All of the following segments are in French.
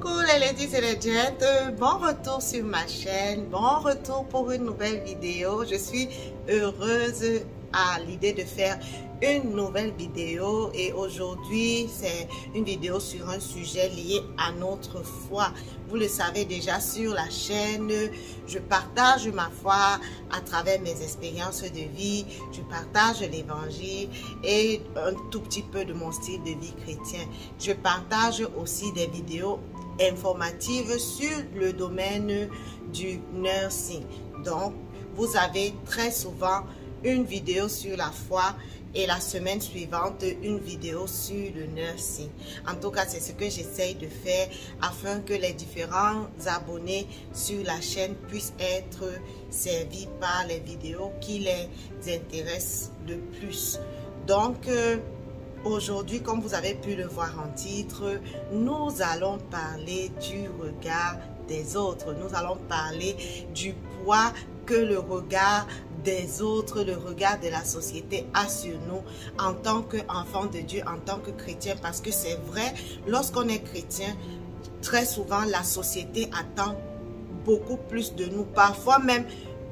Coucou les ladies et les gents, bon retour sur ma chaîne, bon retour pour une nouvelle vidéo. Je suis heureuse à l'idée de faire une nouvelle vidéo et aujourd'hui c'est une vidéo sur un sujet lié à notre foi. Vous le savez déjà, sur la chaîne, je partage ma foi à travers mes expériences de vie, je partage l'évangile et un tout petit peu de mon style de vie chrétien. Je partage aussi des vidéos informatives sur le domaine du nursing. Donc, vous avez très souvent une vidéo sur la foi et la semaine suivante une vidéo sur le nursing. En tout cas, c'est ce que j'essaye de faire afin que les différents abonnés sur la chaîne puissent être servis par les vidéos qui les intéressent le plus. Donc, aujourd'hui, comme vous avez pu le voir en titre, nous allons parler du regard des autres. Nous allons parler du poids que le regard des autres, le regard de la société a sur nous en tant qu'enfants de Dieu, en tant que chrétiens. Parce que c'est vrai, lorsqu'on est chrétien, très souvent la société attend beaucoup plus de nous. Parfois même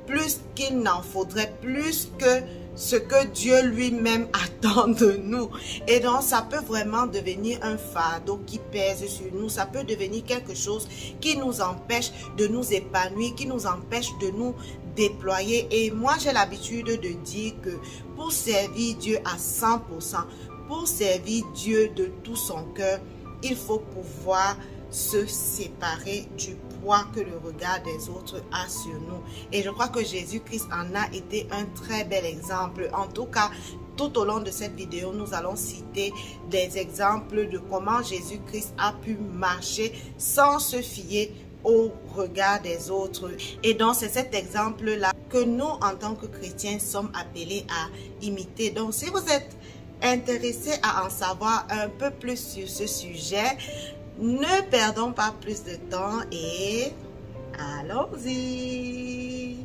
plus qu'il n'en faudrait, plus que ce que Dieu lui-même attend de nous. Et donc, ça peut vraiment devenir un fardeau qui pèse sur nous. Ça peut devenir quelque chose qui nous empêche de nous épanouir, qui nous empêche de nous déployer. Et moi, j'ai l'habitude de dire que pour servir Dieu à 100%, pour servir Dieu de tout son cœur, il faut pouvoir se séparer du poids que le regard des autres a sur nous. Et je crois que Jésus-Christ en a été un très bel exemple. En tout cas, tout au long de cette vidéo, nous allons citer des exemples de comment Jésus-Christ a pu marcher sans se fier au regard des autres. Et donc, c'est cet exemple-là que nous, en tant que chrétiens, sommes appelés à imiter. Donc, si vous êtes intéressé à en savoir un peu plus sur ce sujet, ne perdons pas plus de temps et allons-y!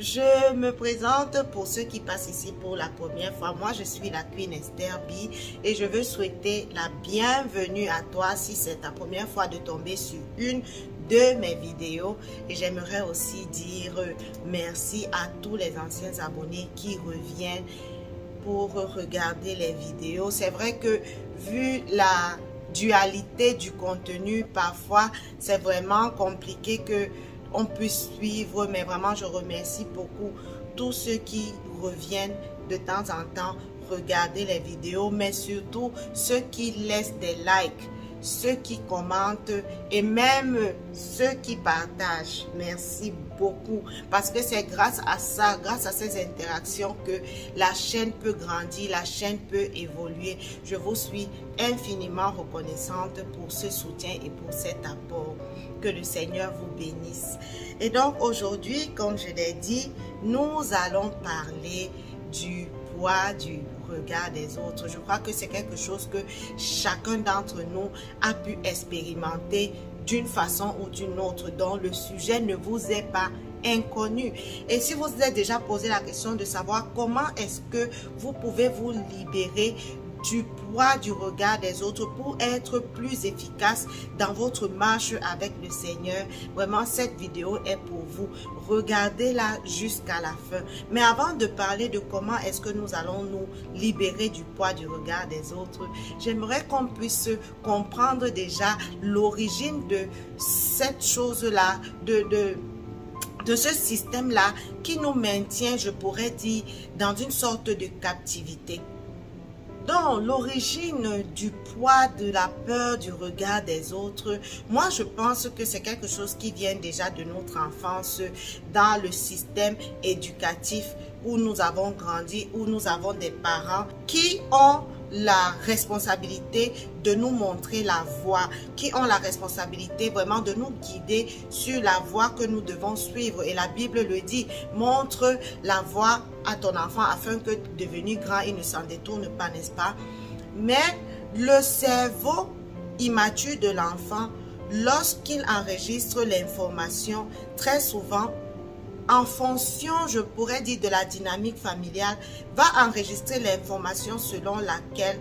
Je me présente pour ceux qui passent ici pour la première fois. Moi, je suis la Queen Esther B et je veux souhaiter la bienvenue à toi si c'est ta première fois de tomber sur une de mes vidéos. Et j'aimerais aussi dire merci à tous les anciens abonnés qui reviennent pour regarder les vidéos. C'est vrai que vu la dualité du contenu, parfois, c'est vraiment compliqué que on puisse suivre, mais vraiment je remercie beaucoup tous ceux qui reviennent de temps en temps regarder les vidéos, mais surtout ceux qui laissent des likes, ceux qui commentent et même ceux qui partagent. Merci beaucoup parce que c'est grâce à ça, grâce à ces interactions que la chaîne peut grandir, la chaîne peut évoluer. Je vous suis infiniment reconnaissante pour ce soutien et pour cet apport. Que le Seigneur vous bénisse. Et donc aujourd'hui, comme je l'ai dit, nous allons parler du poids du regard des autres. Je crois que c'est quelque chose que chacun d'entre nous a pu expérimenter d'une façon ou d'une autre, dont le sujet ne vous est pas inconnu. Et si vous vous êtes déjà posé la question de savoir comment est-ce que vous pouvez vous libérer du poids du regard des autres pour être plus efficace dans votre marche avec le Seigneur, vraiment cette vidéo est pour vous. Regardez-la jusqu'à la fin. Mais avant de parler de comment est-ce que nous allons nous libérer du poids du regard des autres, j'aimerais qu'on puisse comprendre déjà l'origine de cette chose-là, de ce système-là qui nous maintient, je pourrais dire, dans une sorte de captivité. Donc, l'origine du poids, de la peur, du regard des autres, moi je pense que c'est quelque chose qui vient déjà de notre enfance dans le système éducatif où nous avons grandi, où nous avons des parents qui ont la responsabilité de nous montrer la voie, qui ont la responsabilité vraiment de nous guider sur la voie que nous devons suivre. Et la Bible le dit, montre la voie à ton enfant afin que devenu grand, il ne s'en détourne pas, n'est-ce pas? Mais le cerveau immature de l'enfant, lorsqu'il enregistre l'information, très souvent, en fonction, je pourrais dire, de la dynamique familiale, va enregistrer l'information selon laquelle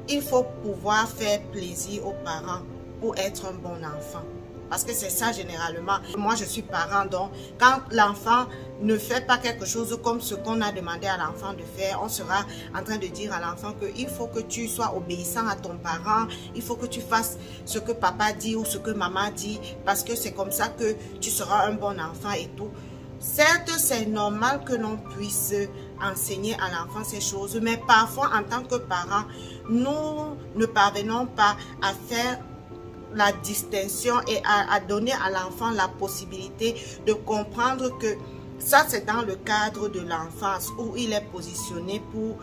il faut pouvoir faire plaisir aux parents pour être un bon enfant. Parce que c'est ça généralement. Moi, je suis parent, donc quand l'enfant ne fait pas quelque chose comme ce qu'on a demandé à l'enfant de faire, on sera en train de dire à l'enfant qu'il faut que tu sois obéissant à ton parent, il faut que tu fasses ce que papa dit ou ce que maman dit, parce que c'est comme ça que tu seras un bon enfant et tout. Certes, c'est normal que l'on puisse enseigner à l'enfant ces choses, mais parfois, en tant que parents, nous ne parvenons pas à faire la distinction et à donner à l'enfant la possibilité de comprendre que ça, c'est dans le cadre de l'enfance où il est positionné pour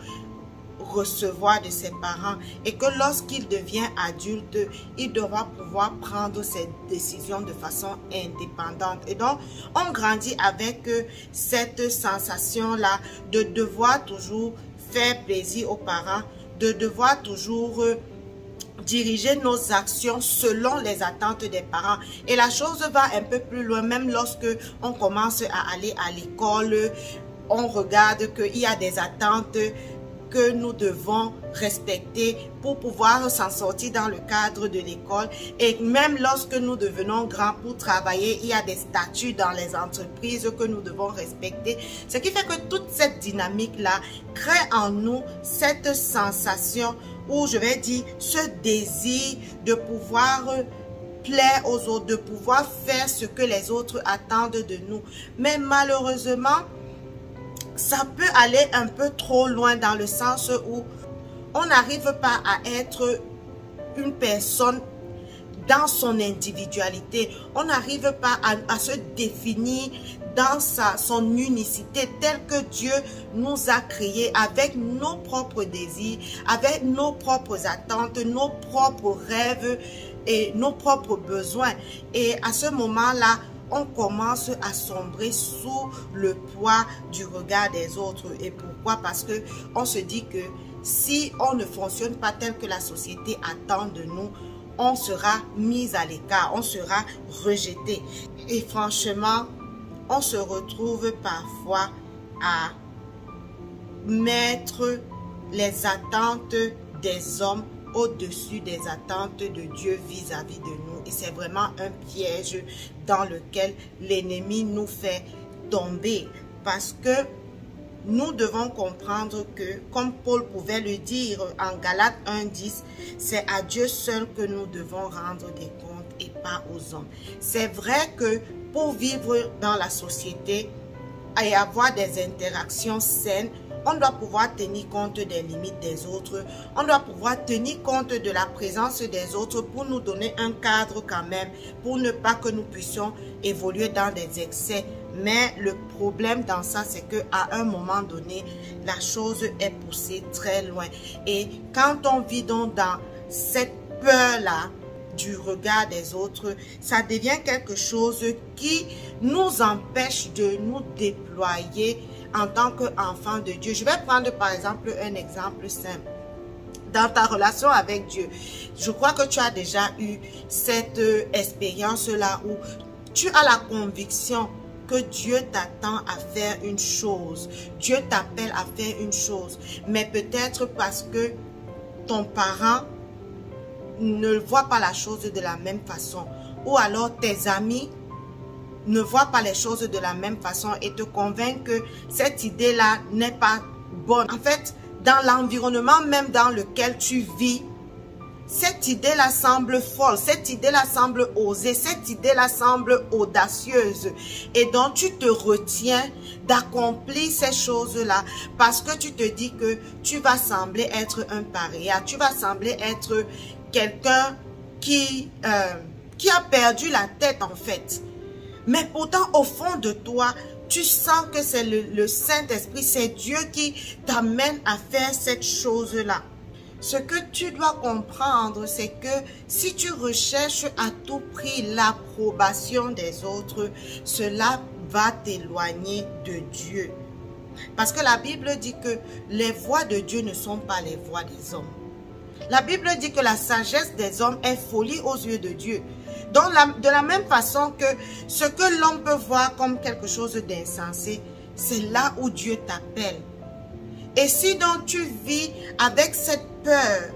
recevoir de ses parents et que lorsqu'il devient adulte, il devra pouvoir prendre ses décisions de façon indépendante. Et donc, on grandit avec cette sensation-là de devoir toujours faire plaisir aux parents, de devoir toujours diriger nos actions selon les attentes des parents. Et la chose va un peu plus loin, même lorsque on commence à aller à l'école, on regarde qu'il y a des attentes que nous devons respecter pour pouvoir s'en sortir dans le cadre de l'école. Et même lorsque nous devenons grands pour travailler, il y a des statuts dans les entreprises que nous devons respecter. Ce qui fait que toute cette dynamique-là crée en nous cette sensation ou je vais dire ce désir de pouvoir plaire aux autres, de pouvoir faire ce que les autres attendent de nous. Mais malheureusement, ça peut aller un peu trop loin dans le sens où on n'arrive pas à être une personne dans son individualité. On n'arrive pas à se définir dans son unicité telle que Dieu nous a créés avec nos propres désirs, avec nos propres attentes, nos propres rêves et nos propres besoins. Et à ce moment-là, on commence à sombrer sous le poids du regard des autres. Et pourquoi? Parce que on se dit que si on ne fonctionne pas tel que la société attend de nous, on sera mis à l'écart, on sera rejeté. Et franchement, on se retrouve parfois à mettre les attentes des hommes au-dessus des attentes de Dieu vis-à-vis de nous. Et c'est vraiment un piège dans lequel l'ennemi nous fait tomber. Parce que nous devons comprendre que, comme Paul pouvait le dire en Galates 1:10, c'est à Dieu seul que nous devons rendre des comptes et pas aux hommes. C'est vrai que pour vivre dans la société et avoir des interactions saines, on doit pouvoir tenir compte des limites des autres. On doit pouvoir tenir compte de la présence des autres pour nous donner un cadre quand même, pour ne pas que nous puissions évoluer dans des excès. Mais le problème dans ça, c'est qu'à un moment donné, la chose est poussée très loin. Et quand on vit donc dans cette peur-là du regard des autres, ça devient quelque chose qui nous empêche de nous déployer en tant qu'enfant de Dieu. Je vais prendre par exemple un exemple simple. Dans ta relation avec Dieu, je crois que tu as déjà eu cette expérience-là où tu as la conviction que Dieu t'attend à faire une chose. Dieu t'appelle à faire une chose. Mais peut-être parce que ton parent ne voit pas la chose de la même façon. Ou alors tes amis ne voient pas les choses de la même façon et te convainquent que cette idée-là n'est pas bonne. En fait, dans l'environnement même dans lequel tu vis, cette idée-là semble folle, cette idée-là semble osée, cette idée-là semble audacieuse. Et donc, tu te retiens d'accomplir ces choses-là parce que tu te dis que tu vas sembler être un paria, tu vas sembler être quelqu'un qui a perdu la tête en fait. Mais pourtant, au fond de toi, tu sens que c'est le Saint-Esprit, c'est Dieu qui t'amène à faire cette chose-là. Ce que tu dois comprendre, c'est que si tu recherches à tout prix l'approbation des autres, cela va t'éloigner de Dieu. Parce que la Bible dit que les voies de Dieu ne sont pas les voies des hommes. La Bible dit que la sagesse des hommes est folie aux yeux de Dieu. Donc, de la même façon que ce que l'homme peut voir comme quelque chose d'insensé, c'est là où Dieu t'appelle. Et si donc tu vis avec cette peur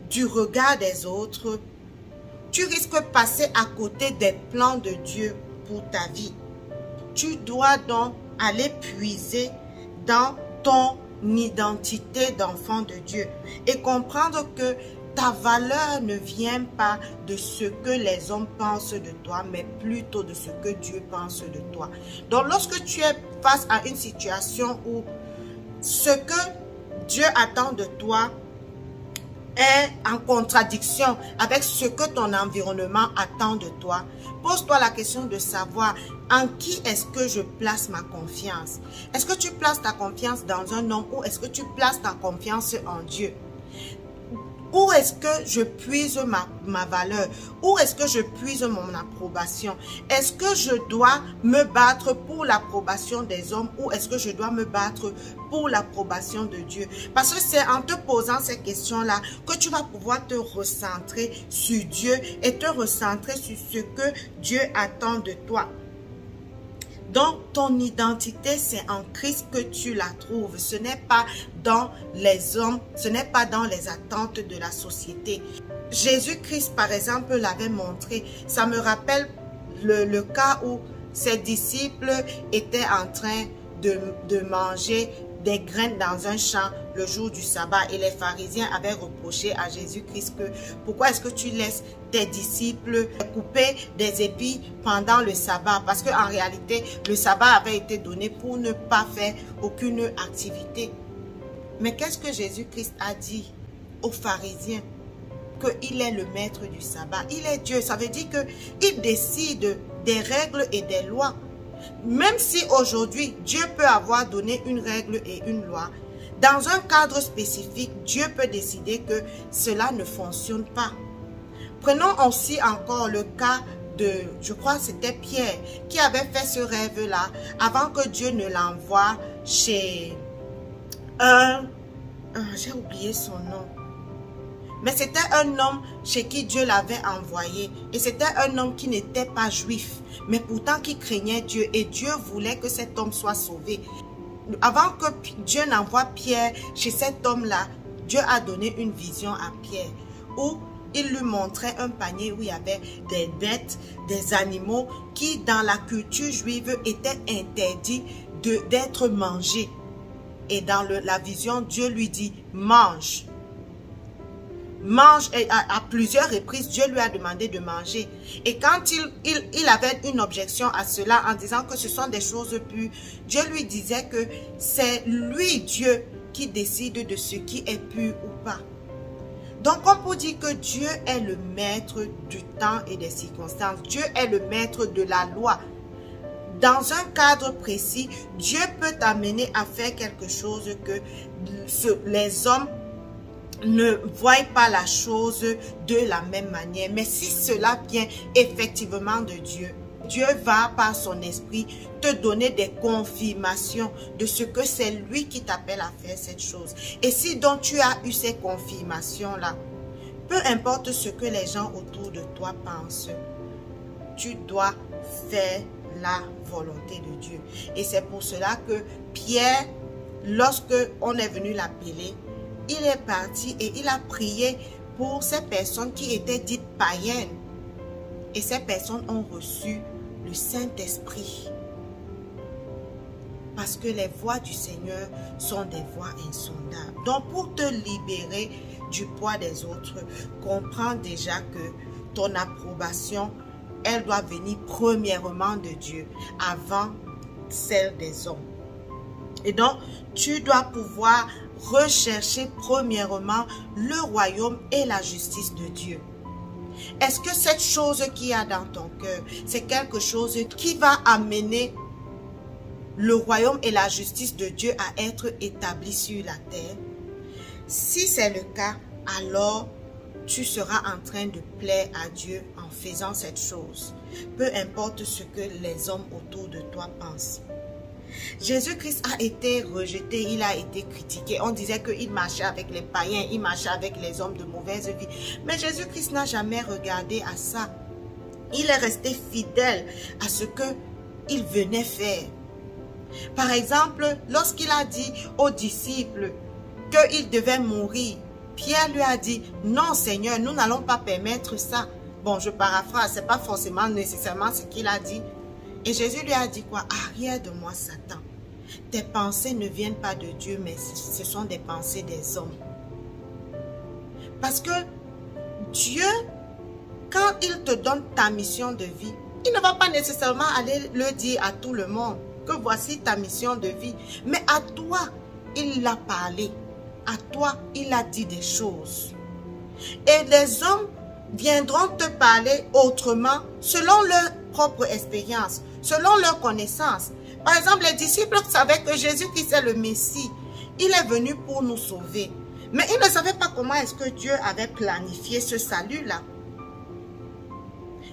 du regard des autres, tu risques de passer à côté des plans de Dieu pour ta vie. Tu dois donc aller puiser dans ton identité d'enfant de Dieu et comprendre que ta valeur ne vient pas de ce que les hommes pensent de toi, mais plutôt de ce que Dieu pense de toi. Donc, lorsque tu es face à une situation où ce que Dieu attend de toi est en contradiction avec ce que ton environnement attend de toi, pose-toi la question de savoir en qui est-ce que je place ma confiance. Est-ce que tu places ta confiance dans un homme ou est-ce que tu places ta confiance en Dieu? Où est-ce que je puise ma valeur? Où est-ce que je puise mon approbation? Est-ce que je dois me battre pour l'approbation des hommes ou est-ce que je dois me battre pour l'approbation de Dieu? Parce que c'est en te posant ces questions-là que tu vas pouvoir te recentrer sur Dieu et te recentrer sur ce que Dieu attend de toi. Donc, ton identité, c'est en Christ que tu la trouves. Ce n'est pas dans les hommes, ce n'est pas dans les attentes de la société. Jésus-Christ, par exemple, l'avait montré. Ça me rappelle le cas où ses disciples étaient en train de manger des graines dans un champ le jour du sabbat. Et les pharisiens avaient reproché à Jésus-Christ que pourquoi est-ce que tu laisses tes disciples couper des épis pendant le sabbat? Parce qu'en réalité, le sabbat avait été donné pour ne pas faire aucune activité. Mais qu'est-ce que Jésus-Christ a dit aux pharisiens? Qu'il est le maître du sabbat. Il est Dieu. Ça veut dire qu'il décide des règles et des lois. Même si aujourd'hui, Dieu peut avoir donné une règle et une loi, dans un cadre spécifique, Dieu peut décider que cela ne fonctionne pas. Prenons aussi encore le cas de, je crois que c'était Pierre, qui avait fait ce rêve-là avant que Dieu ne l'envoie chez j'ai oublié son nom. Mais c'était un homme chez qui Dieu l'avait envoyé. Et c'était un homme qui n'était pas juif, mais pourtant qui craignait Dieu. Et Dieu voulait que cet homme soit sauvé. Avant que Dieu n'envoie Pierre chez cet homme-là, Dieu a donné une vision à Pierre où il lui montrait un panier où il y avait des bêtes, des animaux qui, dans la culture juive, étaient interdits d'être mangés. Et dans la vision, Dieu lui dit, mange. Mange, et à plusieurs reprises, Dieu lui a demandé de manger. Et quand il avait une objection à cela en disant que ce sont des choses pures, Dieu lui disait que c'est lui, Dieu, qui décide de ce qui est pur ou pas. Donc, on peut dire que Dieu est le maître du temps et des circonstances. Dieu est le maître de la loi. Dans un cadre précis, Dieu peut t'amener à faire quelque chose que les hommes ne voient pas la chose de la même manière. Mais si cela vient effectivement de Dieu, Dieu va par son esprit te donner des confirmations de ce que c'est lui qui t'appelle à faire cette chose. Et si donc tu as eu ces confirmations-là, peu importe ce que les gens autour de toi pensent, tu dois faire la volonté de Dieu. Et c'est pour cela que Pierre, lorsque on est venu l'appeler, il est parti et il a prié pour ces personnes qui étaient dites païennes. Et ces personnes ont reçu le Saint-Esprit. Parce que les voies du Seigneur sont des voies insondables. Donc pour te libérer du poids des autres, comprends déjà que ton approbation, elle doit venir premièrement de Dieu avant celle des hommes. Et donc, tu dois pouvoir rechercher premièrement le royaume et la justice de Dieu. Est-ce que cette chose qu'il y a dans ton cœur, c'est quelque chose qui va amener le royaume et la justice de Dieu à être établis sur la terre? Si c'est le cas, alors tu seras en train de plaire à Dieu en faisant cette chose, peu importe ce que les hommes autour de toi pensent. Jésus-Christ a été rejeté, il a été critiqué. On disait qu'il marchait avec les païens, il marchait avec les hommes de mauvaise vie. Mais Jésus-Christ n'a jamais regardé à ça. Il est resté fidèle à ce qu'il venait faire. Par exemple, lorsqu'il a dit aux disciples qu'il devait mourir, Pierre lui a dit, non Seigneur, nous n'allons pas permettre ça. Bon, je paraphrase, ce n'est pas forcément nécessairement ce qu'il a dit. Et Jésus lui a dit quoi? Arrière de moi, Satan. Tes pensées ne viennent pas de Dieu, mais ce sont des pensées des hommes. Parce que Dieu, quand il te donne ta mission de vie, il ne va pas nécessairement aller le dire à tout le monde que voici ta mission de vie. Mais à toi, il l'a parlé. À toi, il a dit des choses. Et les hommes viendront te parler autrement selon leur propre expérience, selon leur connaissance. Par exemple, les disciples savaient que Jésus-Christ est le Messie. Il est venu pour nous sauver. Mais ils ne savaient pas comment est-ce que Dieu avait planifié ce salut-là.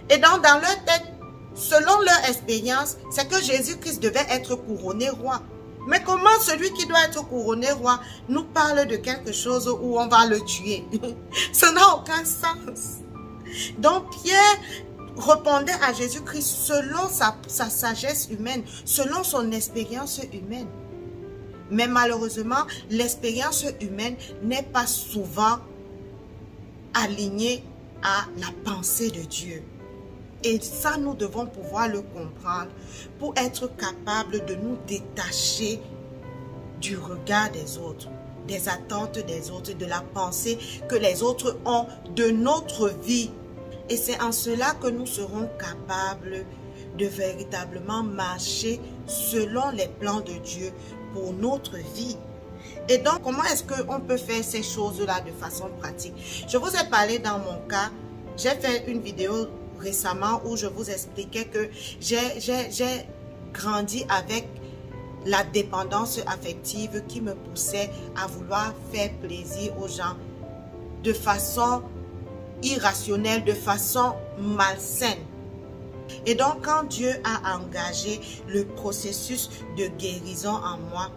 Et donc, dans leur tête, selon leur expérience, c'est que Jésus-Christ devait être couronné roi. Mais comment celui qui doit être couronné roi nous parle de quelque chose où on va le tuer? Ça n'a aucun sens. Donc Pierre répondait à Jésus-Christ selon sa sagesse humaine, selon son expérience humaine. Mais malheureusement, l'expérience humaine n'est pas souvent alignée à la pensée de Dieu. Et ça, nous devons pouvoir le comprendre pour être capables de nous détacher du regard des autres, des attentes des autres, de la pensée que les autres ont de notre vie. Et c'est en cela que nous serons capables de véritablement marcher selon les plans de Dieu pour notre vie. Et donc, comment est-ce qu'on peut faire ces choses-là de façon pratique? Je vous ai parlé dans mon cas, j'ai fait une vidéo récemment où je vous expliquais que j'ai grandi avec la dépendance affective qui me poussait à vouloir faire plaisir aux gens de façon irrationnelle, de façon malsaine. Et donc, quand Dieu a engagé le processus de guérison en moi,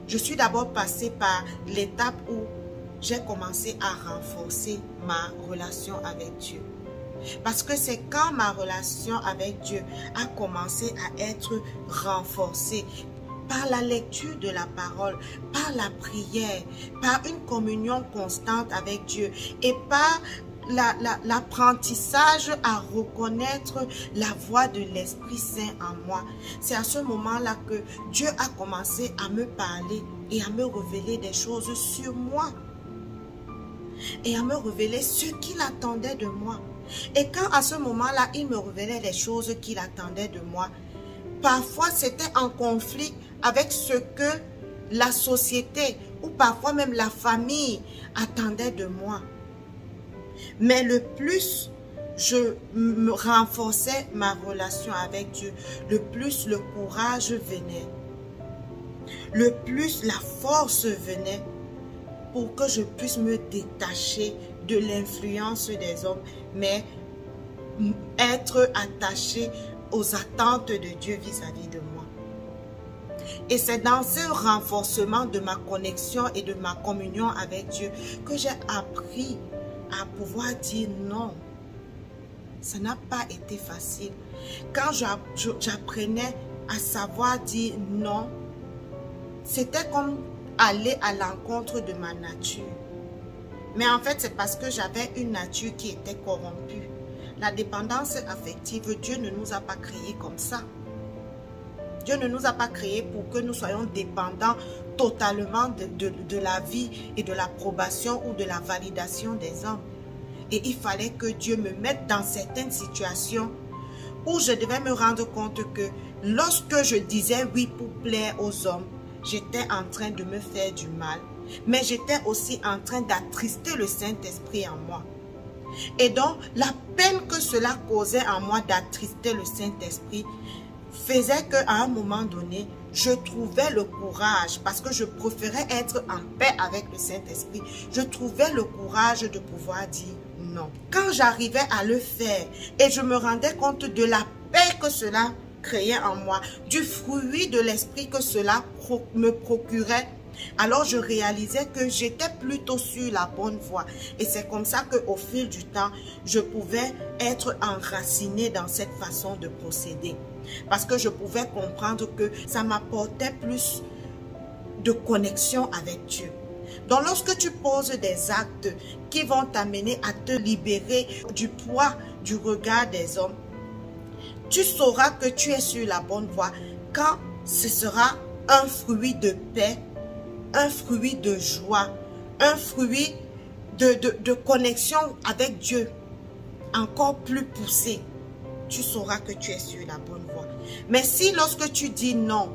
je suis d'abord passée par l'étape où j'ai commencé à renforcer ma relation avec Dieu. Parce que c'est quand ma relation avec Dieu a commencé à être renforcée par la lecture de la parole, par la prière, par une communion constante avec Dieu et par l'apprentissage à reconnaître la voix de l'Esprit Saint en moi. C'est à ce moment-là que Dieu a commencé à me parler et à me révéler des choses sur moi et à me révéler ce qu'il attendait de moi. Et quand à ce moment-là, il me révélait les choses qu'il attendait de moi, parfois c'était en conflit avec ce que la société ou parfois même la famille attendait de moi. Mais le plus je me renforçais ma relation avec Dieu, le plus le courage venait, le plus la force venait pour que je puisse me détacher de l'influence des hommes, mais être attaché aux attentes de Dieu vis-à-vis de moi. Et c'est dans ce renforcement de ma connexion et de ma communion avec Dieu que j'ai appris à pouvoir dire non. Ça n'a pas été facile. Quand j'apprenais à savoir dire non, c'était comme aller à l'encontre de ma nature. Mais en fait, c'est parce que j'avais une nature qui était corrompue. La dépendance affective, Dieu ne nous a pas créés comme ça. Dieu ne nous a pas créés pour que nous soyons dépendants totalement de la vie et de l'approbation ou de la validation des hommes. Et il fallait que Dieu me mette dans certaines situations où je devais me rendre compte que lorsque je disais oui pour plaire aux hommes, j'étais en train de me faire du mal. Mais j'étais aussi en train d'attrister le Saint-Esprit en moi. Et donc, la peine que cela causait en moi d'attrister le Saint-Esprit faisait qu'à un moment donné, je trouvais le courage, parce que je préférais être en paix avec le Saint-Esprit, je trouvais le courage de pouvoir dire non. Quand j'arrivais à le faire et je me rendais compte de la paix que cela créait en moi, du fruit de l'esprit que cela me procurait, alors je réalisais que j'étais plutôt sur la bonne voie. Et c'est comme ça qu'au fil du temps, je pouvais être enracinée dans cette façon de procéder. Parce que je pouvais comprendre que ça m'apportait plus de connexion avec Dieu. Donc lorsque tu poses des actes qui vont t'amener à te libérer du poids du regard des hommes, tu sauras que tu es sur la bonne voie quand ce sera un fruit de paix, un fruit de joie, un fruit de connexion avec Dieu encore plus poussé. Tu sauras que tu es sur la bonne voie. Mais si lorsque tu dis non,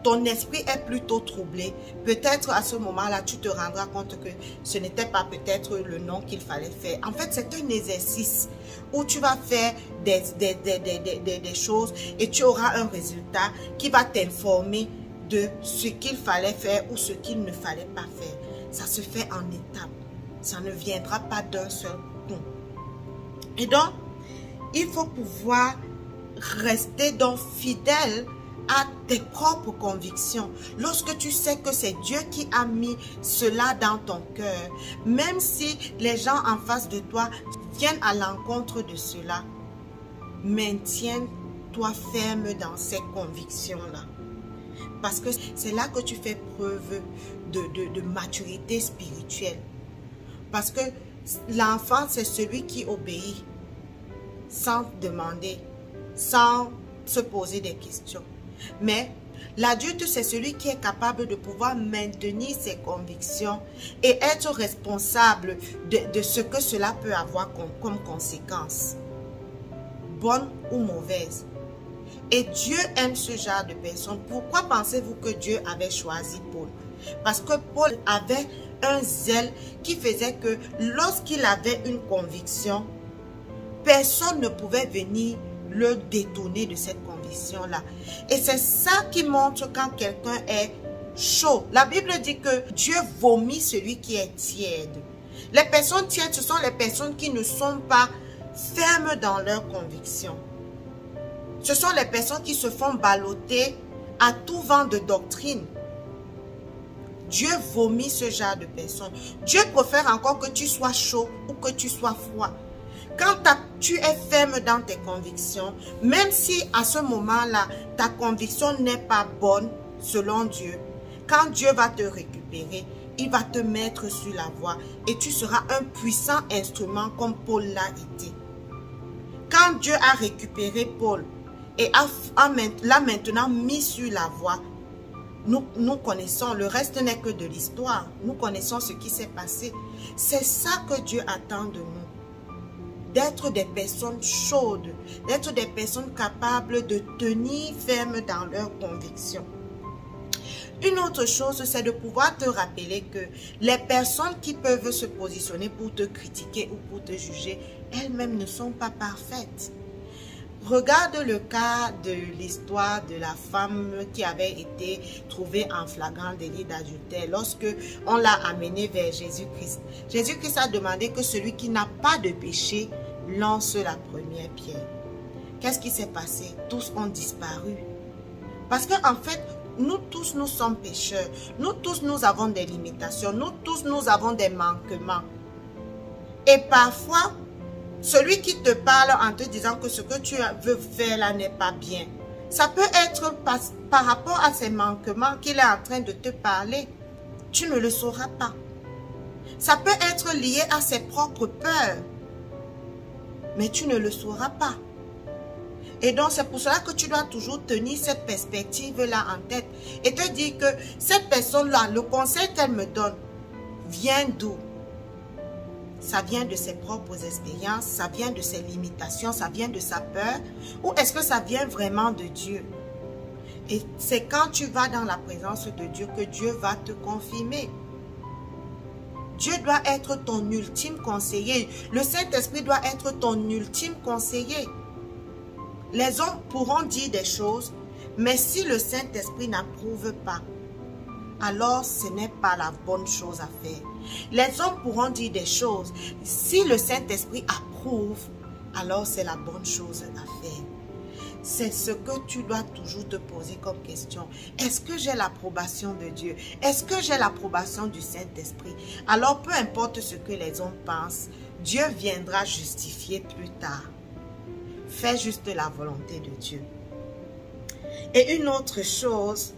ton esprit est plutôt troublé, peut-être à ce moment-là, tu te rendras compte que ce n'était pas peut-être le non qu'il fallait faire. En fait, c'est un exercice où tu vas faire des choses et tu auras un résultat qui va t'informer de ce qu'il fallait faire ou ce qu'il ne fallait pas faire. Ça se fait en étapes. Ça ne viendra pas d'un seul coup. Et donc, il faut pouvoir rester donc fidèle à tes propres convictions. Lorsque tu sais que c'est Dieu qui a mis cela dans ton cœur, même si les gens en face de toi viennent à l'encontre de cela, maintiens-toi ferme dans ces convictions-là. Parce que c'est là que tu fais preuve de maturité spirituelle. Parce que l'enfant, c'est celui qui obéit sans demander, sans se poser des questions. Mais l'adulte, c'est celui qui est capable de pouvoir maintenir ses convictions et être responsable de ce que cela peut avoir comme conséquence, bonne ou mauvaise. Et Dieu aime ce genre de personnes. Pourquoi pensez-vous que Dieu avait choisi Paul? Parce que Paul avait un zèle qui faisait que lorsqu'il avait une conviction, personne ne pouvait venir le détourner de cette conviction-là. Et c'est ça qui montre quand quelqu'un est chaud. La Bible dit que Dieu vomit celui qui est tiède. Les personnes tièdes, ce sont les personnes qui ne sont pas fermes dans leurs convictions. Ce sont les personnes qui se font balloter à tout vent de doctrine. Dieu vomit ce genre de personnes. Dieu préfère encore que tu sois chaud ou que tu sois froid. Quand tu es ferme dans tes convictions, même si à ce moment-là, ta conviction n'est pas bonne selon Dieu, quand Dieu va te récupérer, il va te mettre sur la voie et tu seras un puissant instrument comme Paul l'a été. Quand Dieu a récupéré Paul et l'a maintenant mis sur la voie, nous connaissons, le reste n'est que de l'histoire. Nous connaissons ce qui s'est passé. C'est ça que Dieu attend de nous. D'être des personnes chaudes, d'être des personnes capables de tenir ferme dans leurs convictions. Une autre chose, c'est de pouvoir te rappeler que les personnes qui peuvent se positionner pour te critiquer ou pour te juger, elles-mêmes ne sont pas parfaites. Regarde le cas de l'histoire de la femme qui avait été trouvée en flagrant délit d'adultère lorsque on l'a amenée vers Jésus-Christ. Jésus-Christ a demandé que celui qui n'a pas de péché lance la première pierre. Qu'est-ce qui s'est passé? Tous ont disparu. Parce qu'en fait, nous tous, nous sommes pécheurs. Nous tous, nous avons des limitations. Nous tous, nous avons des manquements. Et parfois, celui qui te parle en te disant que ce que tu veux faire là n'est pas bien, ça peut être par rapport à ces manquements qu'il est en train de te parler. Tu ne le sauras pas. Ça peut être lié à ses propres peurs, mais tu ne le sauras pas. Et donc, c'est pour cela que tu dois toujours tenir cette perspective-là en tête et te dire que cette personne-là, le conseil qu'elle me donne, vient d'où? Ça vient de ses propres expériences, ça vient de ses limitations, ça vient de sa peur, ou est-ce que ça vient vraiment de Dieu? Et c'est quand tu vas dans la présence de Dieu que Dieu va te confirmer. Dieu doit être ton ultime conseiller. Le Saint-Esprit doit être ton ultime conseiller. Les hommes pourront dire des choses, mais si le Saint-Esprit n'approuve pas, alors ce n'est pas la bonne chose à faire. Les hommes pourront dire des choses. Si le Saint-Esprit approuve, alors c'est la bonne chose à faire. C'est ce que tu dois toujours te poser comme question. Est-ce que j'ai l'approbation de Dieu? Est-ce que j'ai l'approbation du Saint-Esprit? Alors peu importe ce que les hommes pensent, Dieu viendra justifier plus tard. Fais juste la volonté de Dieu. Et une autre chose,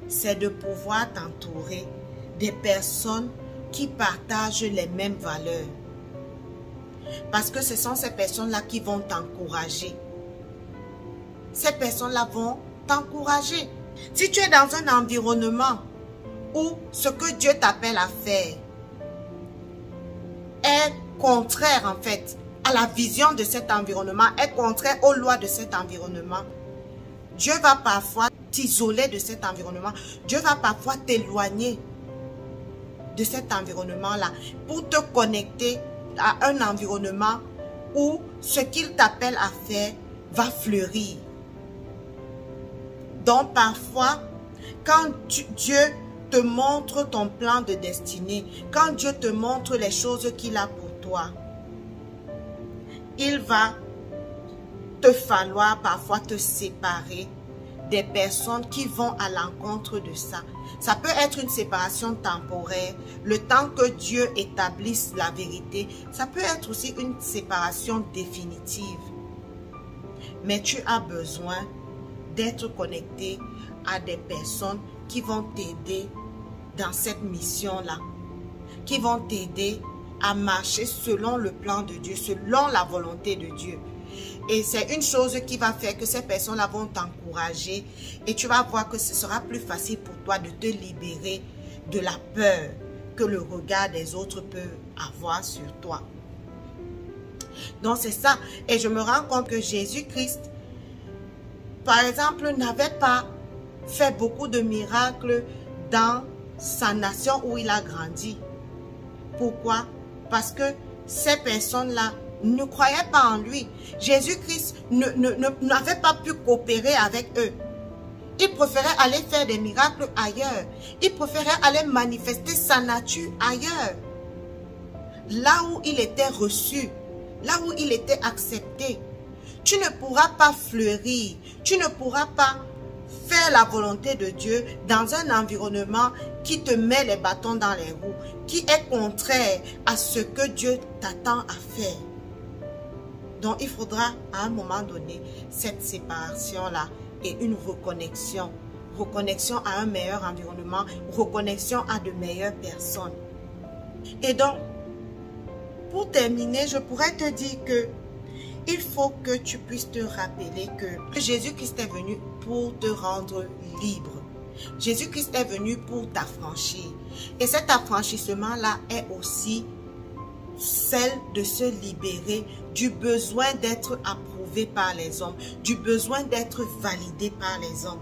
c'est de pouvoir t'entourer des personnes qui partagent les mêmes valeurs. Parce que ce sont ces personnes-là qui vont t'encourager. Ces personnes-là vont t'encourager. Si tu es dans un environnement où ce que Dieu t'appelle à faire est contraire en fait à la vision de cet environnement, est contraire aux lois de cet environnement, Dieu va parfois t'isoler de cet environnement. Dieu va parfois t'éloigner de cet environnement-là pour te connecter à un environnement où ce qu'il t'appelle à faire va fleurir. Donc parfois, quand Dieu te montre ton plan de destinée, quand Dieu te montre les choses qu'il a pour toi, il va te falloir parfois te séparer des personnes qui vont à l'encontre de ça. Ça peut être une séparation temporaire, le temps que Dieu établisse la vérité. Ça peut être aussi une séparation définitive. Mais tu as besoin d'être connecté à des personnes qui vont t'aider dans cette mission-là, qui vont t'aider à marcher selon le plan de Dieu, selon la volonté de Dieu. Et c'est une chose qui va faire que ces personnes-là vont t'encourager et tu vas voir que ce sera plus facile pour toi de te libérer de la peur que le regard des autres peut avoir sur toi. Donc c'est ça. Et je me rends compte que Jésus-Christ, par exemple, n'avait pas fait beaucoup de miracles dans sa nation où il a grandi. Pourquoi? Parce que ces personnes-là ne croyaient pas en lui. Jésus-Christ n'avait pas pu coopérer avec eux. Il préférait aller faire des miracles ailleurs. Il préférait aller manifester sa nature ailleurs. Là où il était reçu, là où il était accepté. Tu ne pourras pas fleurir, tu ne pourras pas faire la volonté de Dieu dans un environnement qui te met les bâtons dans les roues, qui est contraire à ce que Dieu t'attend à faire. Donc il faudra à un moment donné cette séparation-là et une reconnexion. Reconnexion à un meilleur environnement, reconnexion à de meilleures personnes. Et donc, pour terminer, je pourrais te dire que il faut que tu puisses te rappeler que Jésus-Christ est venu pour te rendre libre. Jésus-Christ est venu pour t'affranchir. Et cet affranchissement-là est aussi celle de se libérer du besoin d'être approuvé par les hommes, du besoin d'être validé par les hommes.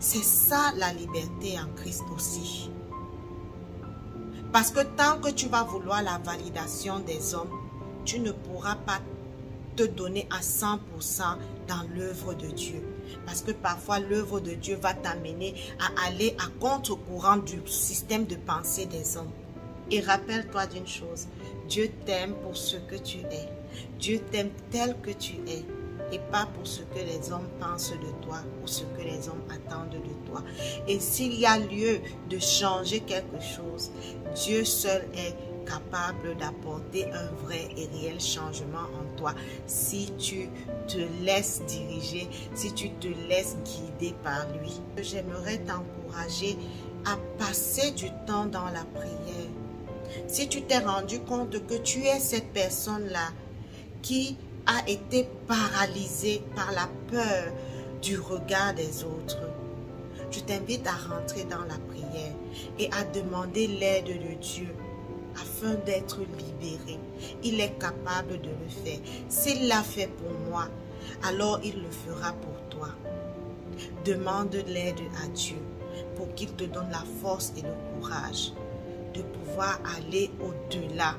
C'est ça la liberté en Christ aussi. Parce que tant que tu vas vouloir la validation des hommes, tu ne pourras pas te donner à 100% dans l'œuvre de Dieu. Parce que parfois l'œuvre de Dieu va t'amener à aller à contre-courant du système de pensée des hommes. Et rappelle-toi d'une chose, Dieu t'aime pour ce que tu es. Dieu t'aime tel que tu es et pas pour ce que les hommes pensent de toi ou ce que les hommes attendent de toi. Et s'il y a lieu de changer quelque chose, Dieu seul est capable d'apporter un vrai et réel changement en toi si tu te laisses diriger, si tu te laisses guider par lui. J'aimerais t'encourager à passer du temps dans la prière. Si tu t'es rendu compte que tu es cette personne-là qui a été paralysée par la peur du regard des autres, je t'invite à rentrer dans la prière et à demander l'aide de Dieu afin d'être libéré. Il est capable de le faire. S'il l'a fait pour moi, alors il le fera pour toi. Demande l'aide à Dieu pour qu'il te donne la force et le courage de pouvoir aller au-delà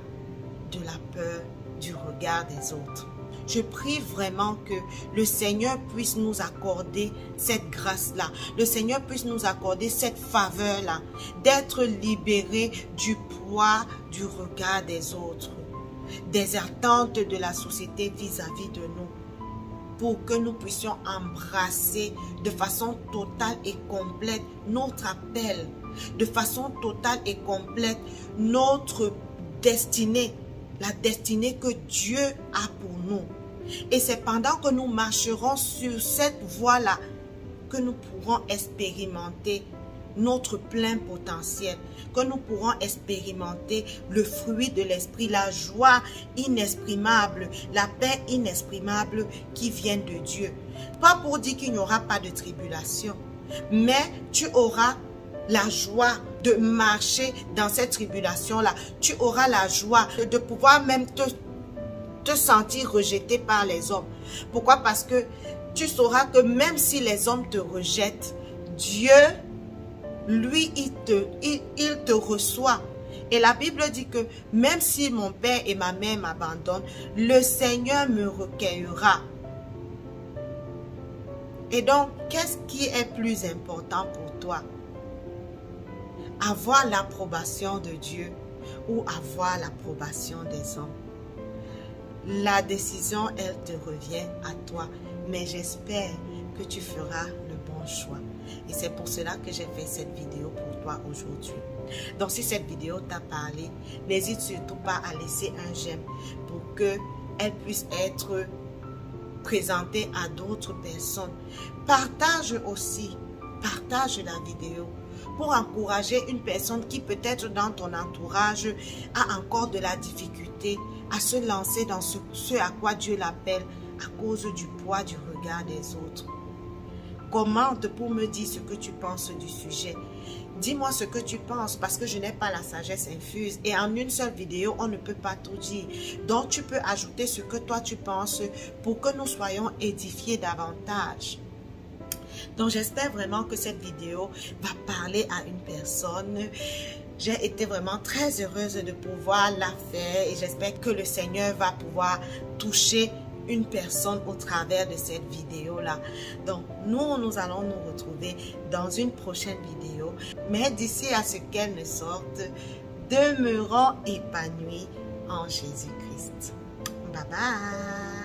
de la peur du regard des autres. Je prie vraiment que le Seigneur puisse nous accorder cette grâce-là. Le Seigneur puisse nous accorder cette faveur-là, d'être libérés du poids du regard des autres, des attentes de la société vis-à-vis de nous, pour que nous puissions embrasser de façon totale et complète notre appel, de façon totale et complète notre destinée, la destinée que Dieu a pour nous. Et c'est pendant que nous marcherons sur cette voie-là que nous pourrons expérimenter notre plein potentiel, que nous pourrons expérimenter le fruit de l'esprit, la joie inexprimable, la paix inexprimable qui vient de Dieu. Pas pour dire qu'il n'y aura pas de tribulation, mais tu auras la joie de marcher dans cette tribulation-là. Tu auras la joie de pouvoir même te sentir rejeté par les hommes. Pourquoi? Parce que tu sauras que même si les hommes te rejettent, Dieu, lui, il te reçoit. Et la Bible dit que même si mon père et ma mère m'abandonnent, le Seigneur me recueillera. Et donc, qu'est-ce qui est plus important pour toi? Avoir l'approbation de Dieu ou avoir l'approbation des hommes? La décision, elle te revient à toi. Mais j'espère que tu feras le bon choix. Et c'est pour cela que j'ai fait cette vidéo pour toi aujourd'hui. Donc, si cette vidéo t'a parlé, n'hésite surtout pas à laisser un j'aime pour qu'elle puisse être présentée à d'autres personnes. Partage aussi, partage la vidéo pour encourager une personne qui peut-être dans ton entourage a encore de la difficulté à se lancer dans ce à quoi Dieu l'appelle à cause du poids du regard des autres. Commente pour me dire ce que tu penses du sujet. Dis-moi ce que tu penses parce que je n'ai pas la sagesse infuse et en une seule vidéo, on ne peut pas tout dire. Donc, tu peux ajouter ce que toi tu penses pour que nous soyons édifiés davantage. Donc, j'espère vraiment que cette vidéo va parler à une personne. J'ai été vraiment très heureuse de pouvoir la faire et j'espère que le Seigneur va pouvoir toucher une personne au travers de cette vidéo-là. Donc, nous allons nous retrouver dans une prochaine vidéo. Mais d'ici à ce qu'elle ne sorte, demeurons épanouis en Jésus-Christ. Bye bye!